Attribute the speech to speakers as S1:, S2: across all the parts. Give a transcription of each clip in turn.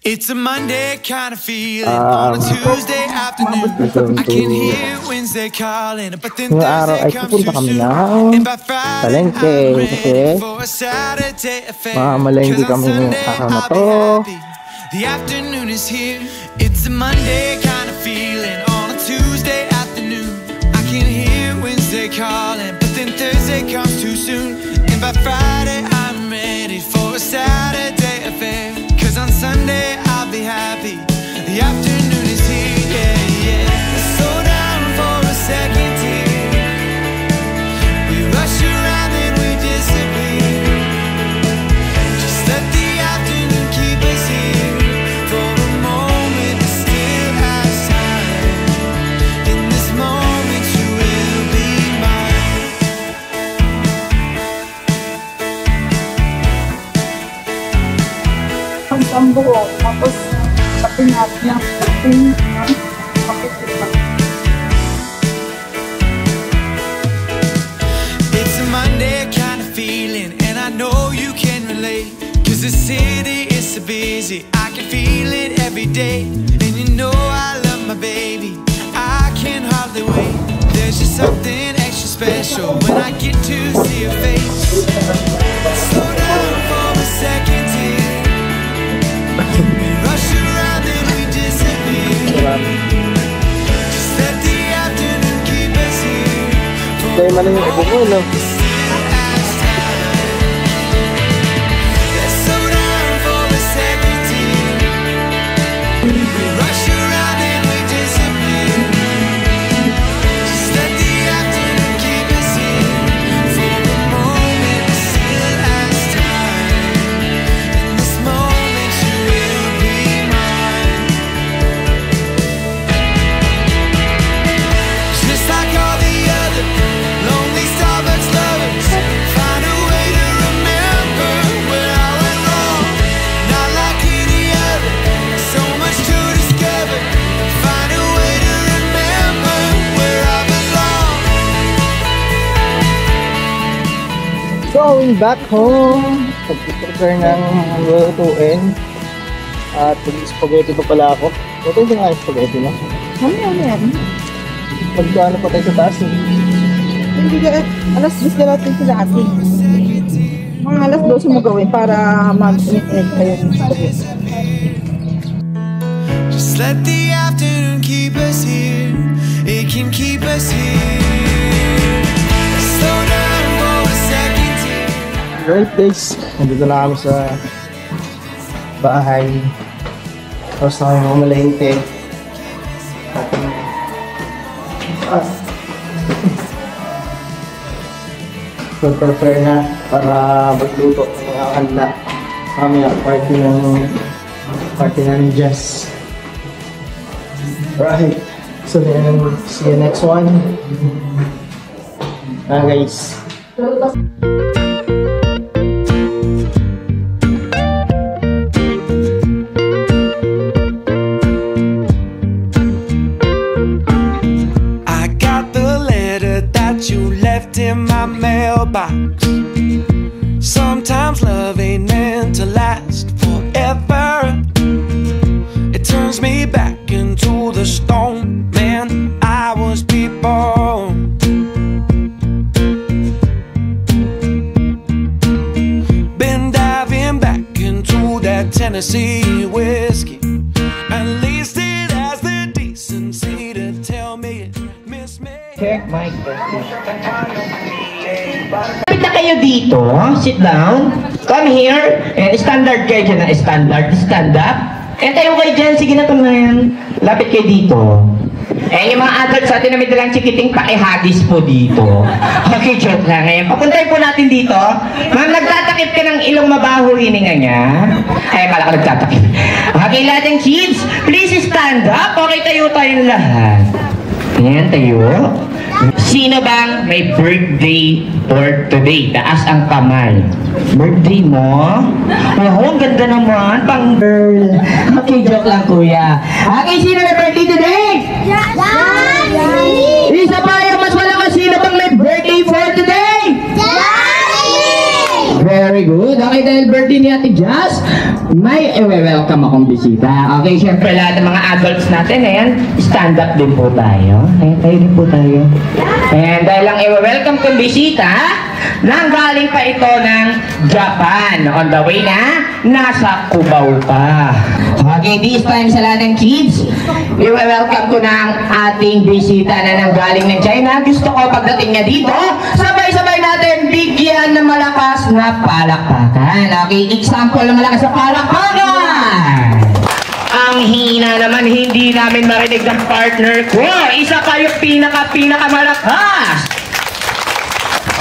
S1: It's a Monday kind of feeling on a Tuesday afternoon. I can hear Wednesday calling, but then Thursday comes too soon. And by Friday I'm ready for a Saturday affair. Cause on Sunday I'll be happy. The afternoon is here. It's a Monday kind of feeling on a Tuesday afternoon. I can hear Wednesday calling, but then Thursday comes too soon. And by Friday I'm ready for a Saturday affair. Cause on Sunday I'll be happy. The afternoon is here, yeah, yeah. Slow down for a second here. We rush around and we disappear. Just let the afternoon keep us here. For a moment to still have time. In this moment you will be mine.
S2: Ang tambo, tapos sa pinat niya,
S1: It's a Monday kind of feeling, and I know you can relate. Cause the city is so busy, I can feel it every day. And you know I love my baby, I can hardly wait. There's just something extra special when I get to see her face. Slow down for a second here. We rush around and we disappear. Just let the afternoon keep us here. For a moment to still have time. Let's slow down for a second here. We rush around and we disappear. Just let the afternoon keep us here. For a moment to still have time. In this moment you will be mine. Just like all the other lonely Starbucks lovers, find a way to remember where I went wrong. Not like any other, so much to discover. Find a way to remember where I belong.
S3: Going back home. Pag-prepare ng lutuin. At mag-spaghetti pa pala ako. Ito yung nga yung spaghetti na.
S2: ano yan?
S3: Pag-ano pa tayo sa taas eh.
S2: Hindi ka, alas 10 na natin sila atin. Mga alas 12 mo gawin para mag-init kayo ng spaghetti.
S1: Just let the afternoon keep us here. It can keep us here. Slow down for a second here.
S3: Right guys, nandito na kami sa bahay. Tapos na kami mamalengke. Prepare na para magluto ng mga handa. Kami ang party ng Jess. Right, so then see you next one. Guys.
S1: I got the letter that you left in my mailbox. Sometimes love ain't meant to last forever. It turns me back into the stone man I was before. Been diving back into that Tennessee whiskey. At least it has the decency to tell me it miss me.
S3: Check my question.
S4: Kapit na kayo dito, sit down, come here, and standard kayo dyan na stand up. And tayo kayo dyan, sige na tumayan, lapit kayo dito. Eh, yung mga adults sa atin na may dalang chikiting pakihagis po dito. Okay, joke lang. Ngayon, papuntay po natin dito. Ma'am, nagtatakip ka ng ilong mabaho hininga niya. Ay, akala ko nagtatakip. Okay, lahat ng kids, please stand up. Okay, tayo tayong lahat. Ayan, tayo. Sino bang may birthday for today? Taas ang kamay. Birthday mo? Oh, ang ganda naman. Pang girl. Okay, joke lang, kuya. Okay, sino may birthday today?
S5: Yes!
S4: Isa pa yung mas malakas. Sino bang may birthday for today?
S5: Yes!
S4: Very very good. Okay, dahil birthday ni Ate Jazz, may welcome akong bisita. Okay, syempre lahat ng mga adults natin, ayan, stand up din po tayo. Ayan, tayo din po tayo. Ayan, dahil lang welcome kong bisita, nanggaling pa ito ng Japan. On the way na, nasa Cubao pa. Okay, this time sa lahat ng kids, i-welcome ko ng ating bisita na nanggaling ng China. Gusto ko pagdating niya dito, sabay-sabay natin bigyan ng malakas na palakpakan. Okay, example ng malakas na palakpakan. Ang hina naman, hindi namin marinig ng partner ko. Isa kayo pinaka-malakas.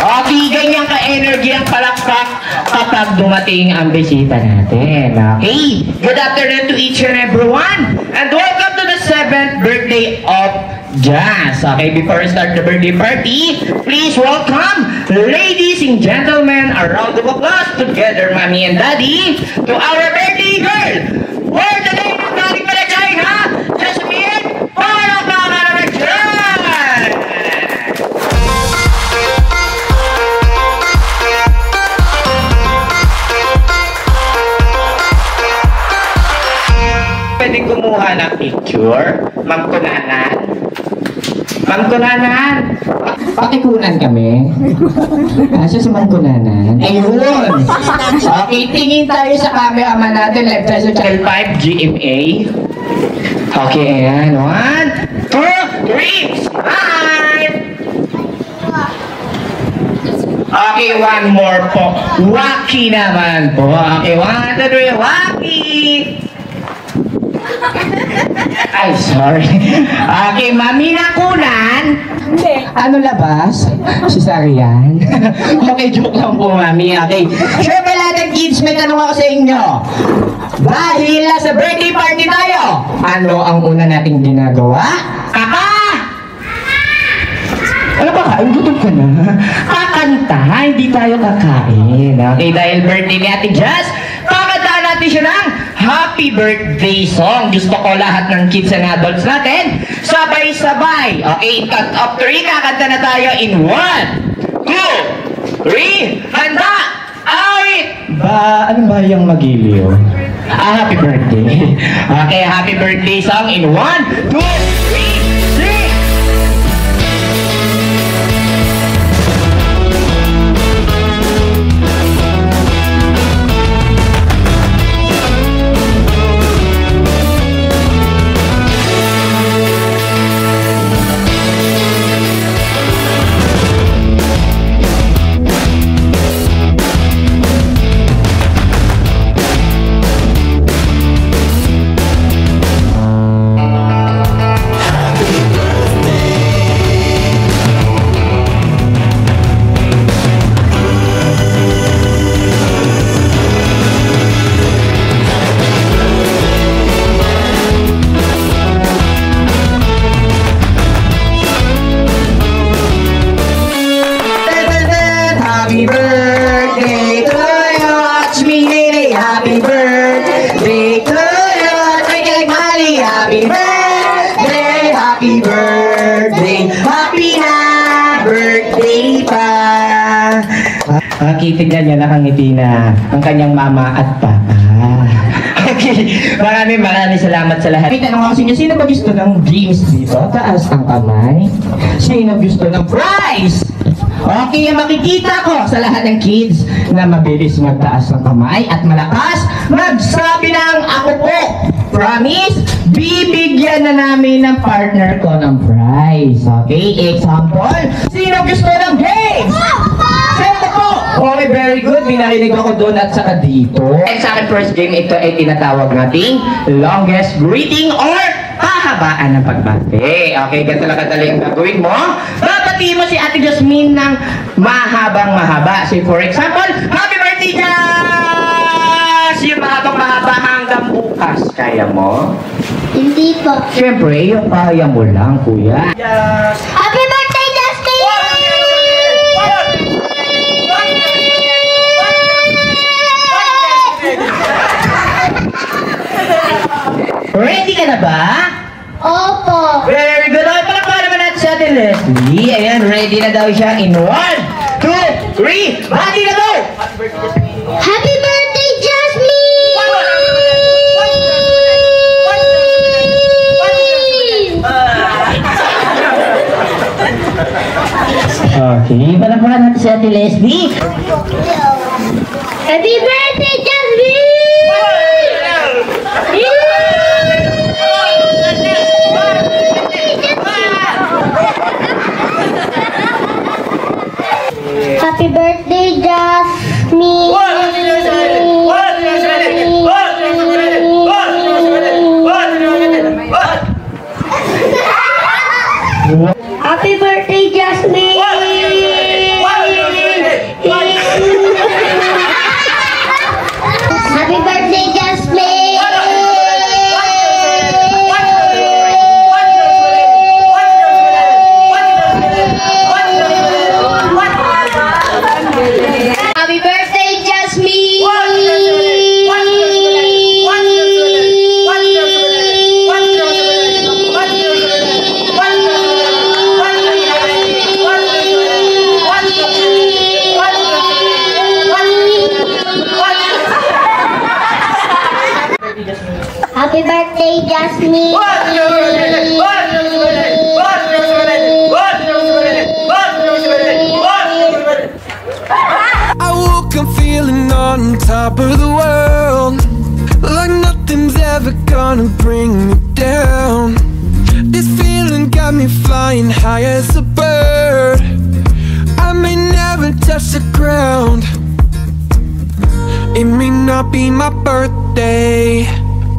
S4: Okay, ganyan ka-energy ang palakpak kapag dumating ang bisita natin. Okay? Good afternoon to each and everyone. And welcome to the 7th birthday of Jazz. Okay, before we start the birthday party, please welcome, ladies and gentlemen, a round of applause together, mommy and daddy, to our birthday girl. Where the name is galing pala China, Jasmine, para naman dyan! Pwede kumuha ng picture, Ma'am Kunanan. Ma'am Kunanan, pakikunan kami. Asa si Ma'am Kunanan? Ayun! Okay, tingin tayo sa cameraman natin, live tayo sa Channel 5 GMA. Okay, ayan. 1, 2, 3, smile! Okay, one more po. Wacky naman po. Okay, 1, 2, 3, wacky! Ay, sorry. Okay, Mami Nakunan. Hindi. Ano labas? Cesarean. Okay, joke lang po, Mami. Okay. Siyempre lahat ng kids, may tanong ako sa inyo. Dahil nasa birthday party tayo, ano ang una nating ginagawa? Kaka! Ano ba ka? Gutom ka na. Kakanta, hindi tayo kakain. Okay, dahil birthday ni Ate Jazz, kakantaan natin siya ng Happy Birthday song. Gusto ko lahat ng kids and adults natin sabay-sabay. Okay, count of 3, kakanta na tayo in 1, 2, 3, handa! Ay! Ano ba yung magiliw? Happy birthday. Okay, happy birthday song in 1, 2, 3, 3! Happy birthday to you, watch me Lily. Happy birthday to you, take it Molly. Happy birthday, happy birthday, happy na birthday pa. Tignan niya, nakangiti na ang kanyang mama at papa. Okay, maraming salamat sa lahat. May tanong ako sa inyo, sino ba gusto ng dreams dito? Taas ang kamay. Sino gusto ng prize? Okay, makikita ko sa lahat ng kids na mabilis magtaas ng kamay at malakas magsabi ng ako po. Promise, bibigyan na namin ng partner ko ng prize. Okay, example, sino gusto ng games? Sino po? Okay, very good. Binarinig ako doon at saka dito. And sa akin first game, ito ay tinatawag nating longest greeting or pahabaan ng pagbati. Okay, ganito lang kadali ang gagawin mo. Babati mo si Ate Jasmine ng mahabang-mahaba. Say for example, Happy Birthday, Jazz! Yung mahabang-mahaba hanggang bukas. Kaya mo?
S5: Hindi po.
S4: Siyempre, yung kaya mo lang, kuya. Yes!
S5: Happy birthday, Justin!
S4: Ready ka na ba?
S5: Opo.
S4: Very good. Okay, palakpakan naman natin si Ate Leslie. Ayan, ready na daw siya in 1, 2, 3. Bati na daw!
S5: Happy birthday, Jasmine!
S4: Okay, palapakan natin si Ate Leslie.
S5: Happy birthday, Jasmine! Happy birthday, Jasmine! Happy birthday, Jasmine! Happy birthday, Jasmine! Happy birthday, Jasmine! Happy birthday, Jasmine!
S1: I woke up feeling on top of the world, like nothing's ever gonna bring me down. This feeling got me flying high as a bird. I may never touch the ground. It may not be my birthday,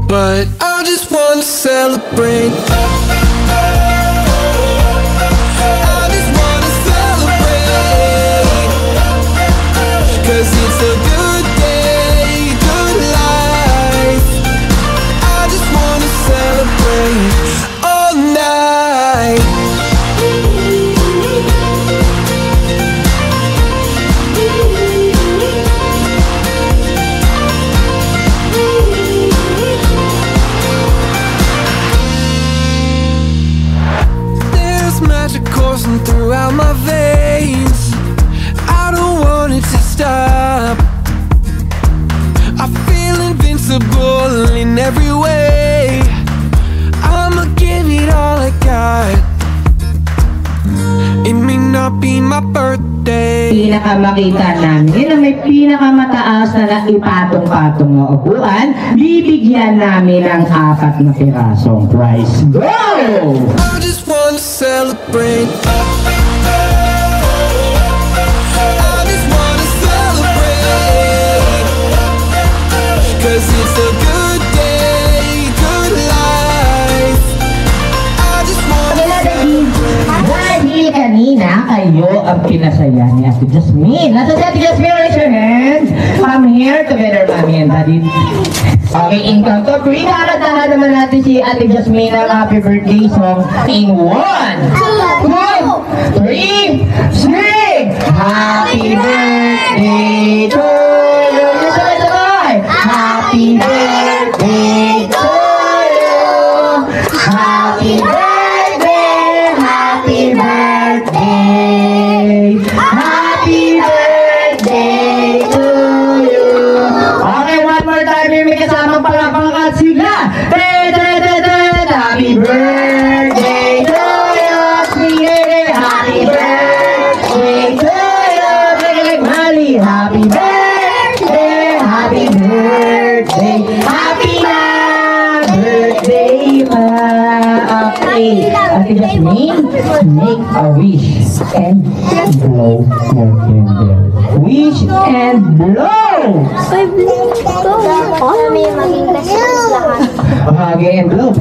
S1: but I just wanna celebrate. I just wanna celebrate, 'cause it's a good day, good life. I just wanna celebrate all night. There's magic coursing throughout my veins. I don't want it to stop. I feel invincible in every way. I'ma give it all I got. It may not be my birthday.
S4: Pinakamakita namin na may pinakamataas na naipatong-patong na upuan, bibigyan namin ng 4 na pirasong prize. Go!
S1: I just wanna celebrate. I just wanna celebrate, 'cause it's a good day, good life. I just wanna
S4: Dahil kanina kayo ang pinasaya ni Ate Jasmine. Nasa si Ate Jasmine, raise your hands. Come here together, Mommy and Daddy. Okay, in count of 3, nakakantahan naman natin si Ate Jasmine ang happy birthday song in 1, 2, 3, sing! Happy birthday to you! Sabay-sabay! Happy birthday to you! Happy birthday! Happy birthday! Happy birthday to you! Okay, one more time. May kasamang palakpakan sila. Happy birthday to you! Sweetie! Happy birthday to you! Mali! Happy birthday! Happy birthday! Happy na birthday pa! Okay, Ate Jasmine, make a wish and blow your candle. Wish and blow!
S5: May maging best friends lahat.
S4: Bahagi and blow.